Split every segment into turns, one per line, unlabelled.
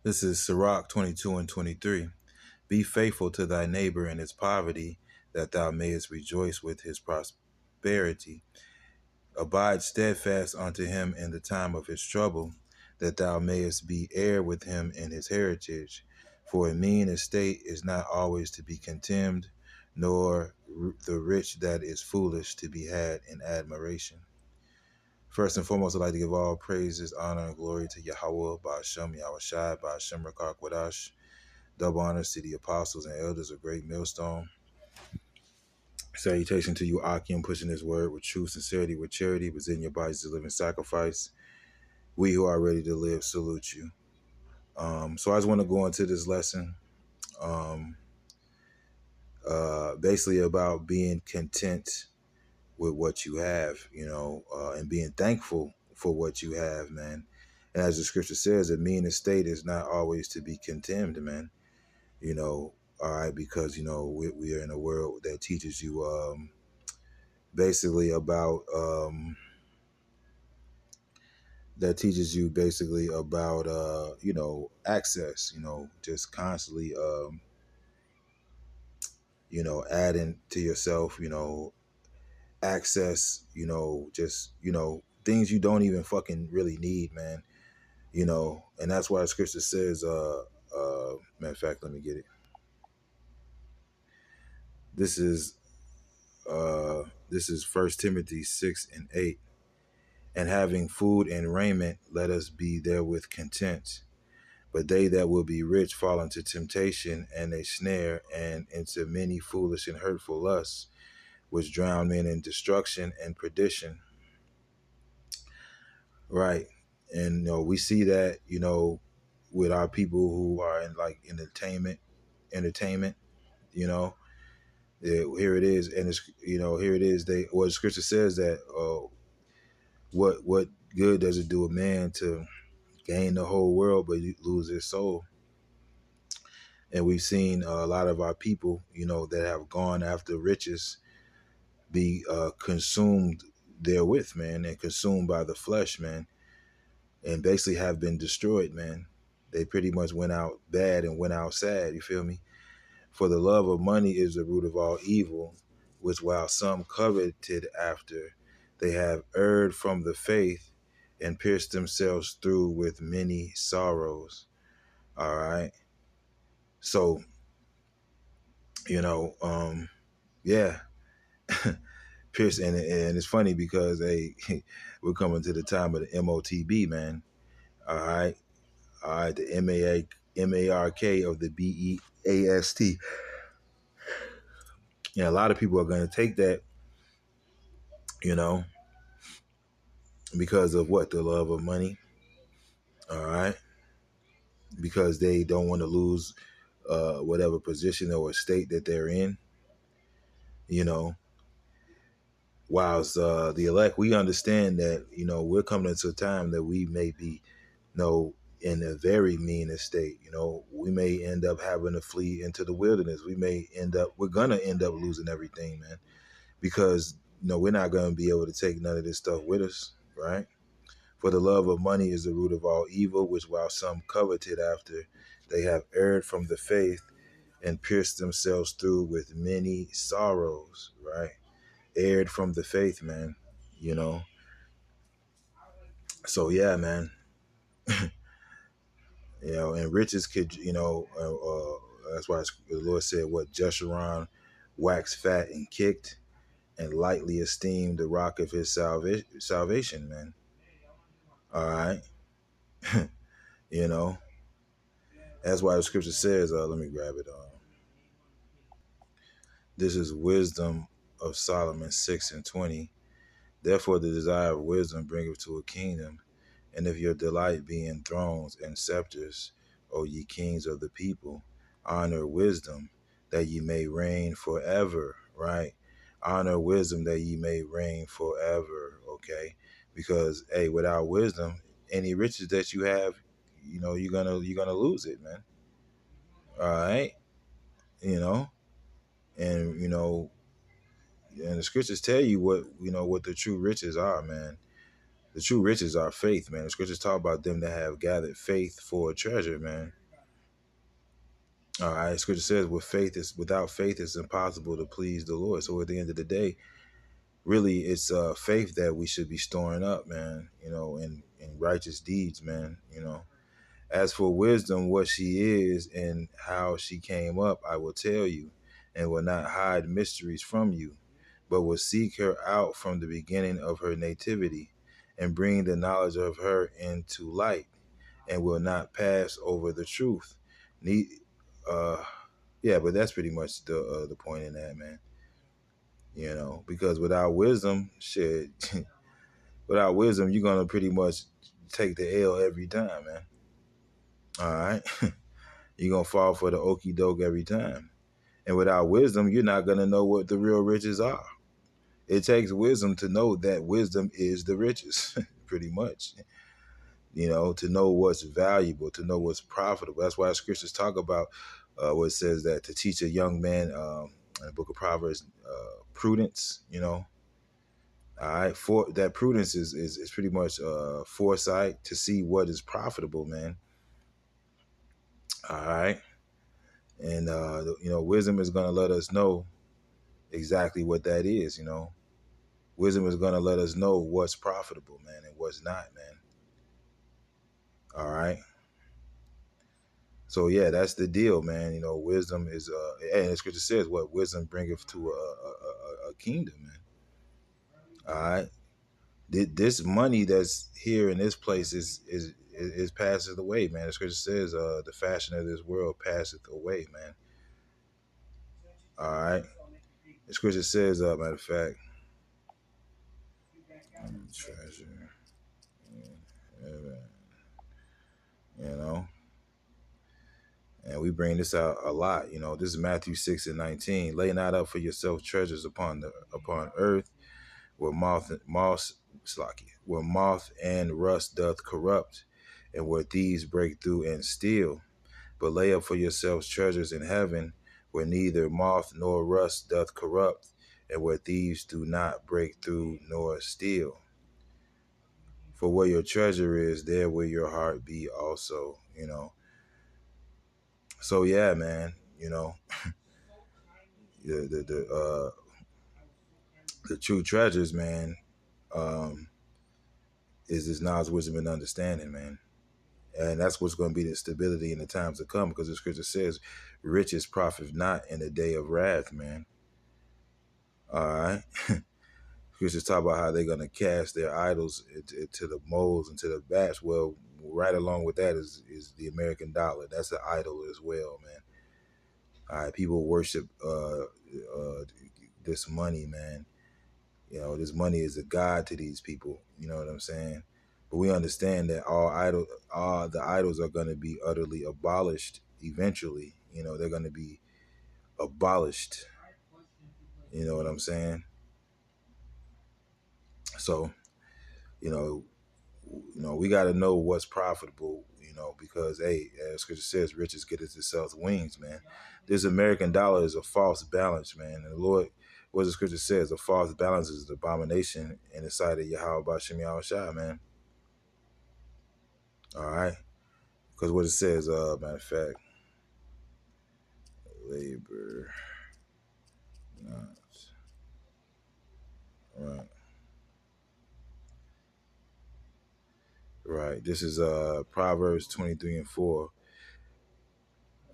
This is Sirach 22 and 23. Be faithful to thy neighbor in his poverty, that thou mayest rejoice with his prosperity. Abide steadfast unto him in the time of his trouble, that thou mayest be heir with him in his heritage. For a mean estate is not always to be contemned, nor the rich that is foolish to be had in admiration. First and foremost, I'd like to give all praises, honor, and glory to Yahweh, Ba'ashem, Yahushai, Ba'ashem, Rakak, Wadash. Double honors to the apostles and elders of Great Millstone. Salutation to you, Akim, pushing his word with true sincerity, with charity, presenting your bodies as a living sacrifice. We who are ready to live salute you. So I just want to go into this lesson, um, basically about being content with what you have, and being thankful for what you have, man. And as the scripture says, a mean estate is not always to be contemned, man. All right, because we are in a world that teaches you basically about access, just constantly adding to yourself, access, just things you don't even fucking really need, man. And that's why the scripture says matter of fact, let me get it. This is First Timothy 6 and 8. And having food and raiment, let us be therewith content. But they that will be rich fall into temptation and a snare, and into many foolish and hurtful lusts, which drown men in destruction and perdition. Right. And we see that, with our people who are in like entertainment, you know. Here it is, and here it is. The scripture says that what good does it do a man to gain the whole world but lose his soul? And we've seen a lot of our people, that have gone after riches, be consumed therewith, man, and consumed by the flesh, man, and basically have been destroyed, man. They pretty much went out bad and went out sad. You feel me? For the love of money is the root of all evil, which while some coveted after, they have erred from the faith and pierced themselves through with many sorrows. All right. So, yeah, pierce, and it's funny because we're coming to the time of the MOTB, man. All right, the MARK of the BEAST. Yeah, a lot of people are going to take that, you know, because of what? The love of money. All right. Because they don't want to lose whatever position or state that they're in, you know. Whilst the elect, we understand that, we're coming into a time that we may be, in a very mean estate. We may end up having to flee into the wilderness. We're going to end up losing everything, man, because, we're not going to be able to take none of this stuff with us, right? For the love of money is the root of all evil, which while some coveted after, they have erred from the faith and pierced themselves through with many sorrows, right? Erred from the faith, man, you know. So yeah, man, and riches could, that's why the Lord said, what Jeshurun waxed fat and kicked and lightly esteemed the rock of his salvation, man. All right. you know, that's why the scripture says, let me grab it. This is Wisdom of Solomon 6 and 20. Therefore, the desire of wisdom bringeth to a kingdom, and if your delight be in thrones and scepters, O ye kings of the people, honor wisdom, that ye may reign forever, right? Honor wisdom, that ye may reign forever, okay? Because, hey, without wisdom, any riches that you have, you're gonna lose it, man. All right, you know, and and the scriptures tell you what the true riches are, man. The true riches are faith, man. The scriptures talk about them that have gathered faith for a treasure, man. All right, scripture says without faith it's impossible to please the Lord. So at the end of the day, really it's faith that we should be storing up, man, in righteous deeds, man. As for wisdom, what she is and how she came up, I will tell you, and will not hide mysteries from you, but will seek her out from the beginning of her nativity, and bring the knowledge of her into light, and will not pass over the truth. Ne- uh, yeah, but that's pretty much the point in that, man. Because without wisdom, shit, without wisdom, you're gonna pretty much take the L every time, man. All right, you're gonna fall for the okie doke every time. And without wisdom, you're not gonna know what the real riches are. It takes wisdom to know that wisdom is the riches, pretty much. To know what's valuable, to know what's profitable. That's why scriptures talk about what it says that to teach a young man in the book of Proverbs, prudence. All right, for that prudence is pretty much foresight to see what is profitable, man. All right, and wisdom is gonna let us know exactly what that is. Wisdom is gonna let us know what's profitable, man, and what's not, man. All right. So yeah, that's the deal, man. Wisdom is and the scripture says what wisdom bringeth to a kingdom, man. All right. This money that's here in this place is passes away, man. The scripture says the fashion of this world passeth away, man. All right. The scripture says, matter of fact, treasure, you know, and we bring this out a lot. This is Matthew 6:19. Lay not up for yourself treasures upon earth, where moth and rust doth corrupt, and where thieves break through and steal. But lay up for yourselves treasures in heaven, where neither moth nor rust doth corrupt, and where thieves do not break through nor steal. For where your treasure is, there will your heart be also. So yeah, man. The true treasures, man, um, is this knowledge, wisdom, and understanding, man. And that's what's going to be the stability in the times to come, because the scripture says, riches profit not in the day of wrath, man. All right. Scriptures talk about how they're going to cast their idols into the moles, into the vats. Well, right along with that is the American dollar. That's an idol as well, man. All right. People worship this money, man. This money is a god to these people. You know what I'm saying? But we understand that all the idols are going to be utterly abolished eventually. They're going to be abolished. You know what I'm saying? So, you know, we got to know what's profitable. Because hey, as Scripture says, riches get itself wings, man. This American dollar is a false balance, man. And the Lord, what the Scripture says, a false balance is an abomination in the sight of Yahweh Bashem Yahushua, man. All right. Because what it says, matter of fact, labor not right. Right. This is Proverbs 23:4.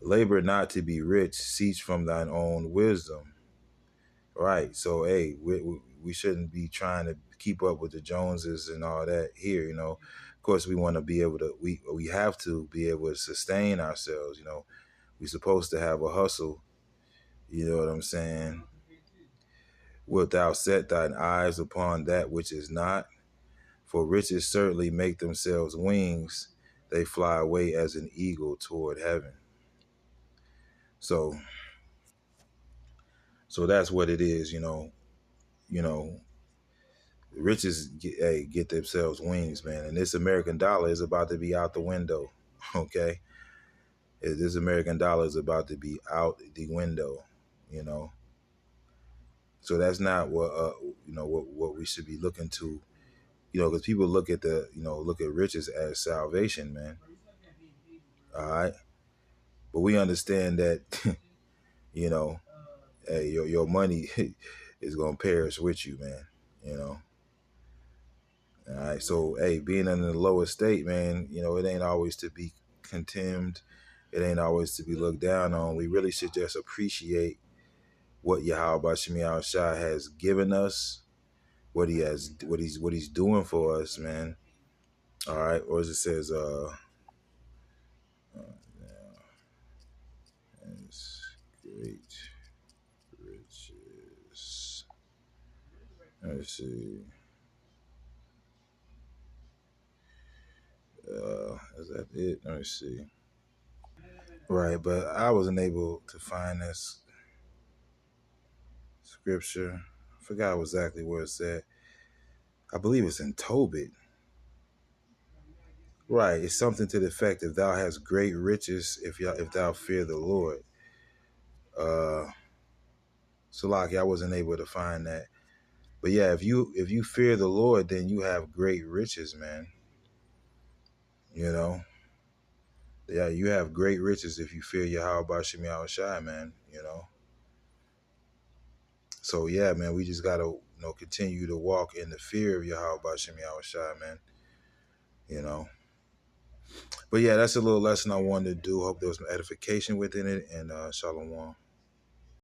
Labor not to be rich, cease from thine own wisdom. Right. So hey, we shouldn't be trying to keep up with the Joneses and all that here. Of course we want to be able to we have to be able to sustain ourselves. We're supposed to have a hustle. You know what I'm saying? Wilt thou set thine eyes upon that which is not? For riches certainly make themselves wings. They fly away as an eagle toward heaven. So that's what it is, You know, riches get themselves wings, man. And this American dollar is about to be out the window. Okay? This American dollar is about to be out the window, you know. So that's not what what we should be looking to because people look at look at riches as salvation, man. All right, but we understand that, you know, hey, your money is gonna perish with you, man. You know. All right, so hey, being in the lower state, man, it ain't always to be contemned. It ain't always to be looked down on. We really should just appreciate what Yahweh Shemi Shai has given us, what he's doing for us, man. All right, or as it says, it's great riches. Let's see. Is that it? Let me see. Right, but I wasn't able to find this scripture. I forgot exactly where it's at. I believe it's in Tobit. Right, it's something to the effect, if thou hast great riches, if thou fear the Lord. So like I wasn't able to find that. But yeah, if you fear the Lord, then you have great riches, man. You know? Yeah, you have great riches if you fear Yahweh Bashim Yahushai, man. So yeah, man, we just gotta continue to walk in the fear of Yahweh Bashim Yahushai, man. You know. But yeah, that's a little lesson I wanted to do. Hope there was some edification within it, and shalom.